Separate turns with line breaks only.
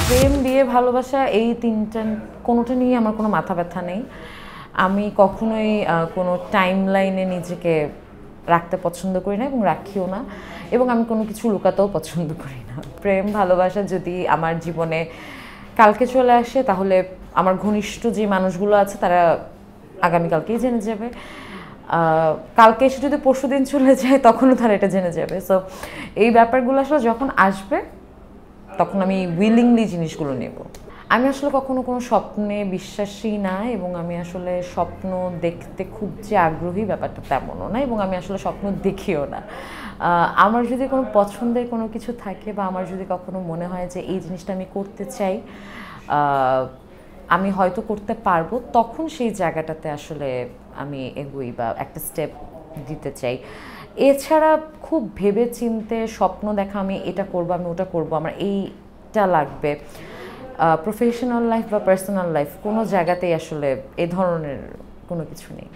প্রেম, বিয়ে, ভালোবাসা এই তিনটা কোনোটা নিয়ে আমার কোনো মাথা ব্যথা নেই। আমি কখনোই কোনো টাইম লাইনে নিজেকে রাখতে পছন্দ করি না এবং রাখিও না, এবং আমি কোনো কিছু লুকাতেও পছন্দ করি না। প্রেম ভালোবাসা যদি আমার জীবনে কালকে চলে আসে, তাহলে আমার ঘনিষ্ঠ যে মানুষগুলো আছে তারা আগামীকালকেই জেনে যাবে। কালকে এসে যদি পরশু দিন চলে যায়, তখনও তারা এটা জেনে যাবে। সো এই ব্যাপারগুলো আসলে যখন আসবে, তখন আমি উইলিংলি জিনিসগুলো নেব। আমি আসলে কখনো কোনো স্বপ্নে বিশ্বাসী না, এবং আমি আসলে স্বপ্ন দেখতে খুব যে আগ্রহী ব্যাপারটা তেমনও না, এবং আমি আসলে স্বপ্ন দেখিও না। আমার যদি কোনো পছন্দের কোনো কিছু থাকে, বা আমার যদি কখনো মনে হয় যে এই জিনিসটা আমি করতে চাই, আমি হয়তো করতে পারবো, তখন সেই জায়গাটাতে আসলে আমি এগোই বা একটা স্টেপ দিতে চাই। এছাড়া খুব ভেবে চিন্তে স্বপ্ন দেখা, আমি এটা করবো, আমি ওটা করবো, আমার এইটা লাগবে, প্রফেশনাল লাইফ বা পার্সোনাল লাইফ কোনো জায়গাতেই আসলে এ ধরনের কোনো কিছু নেই।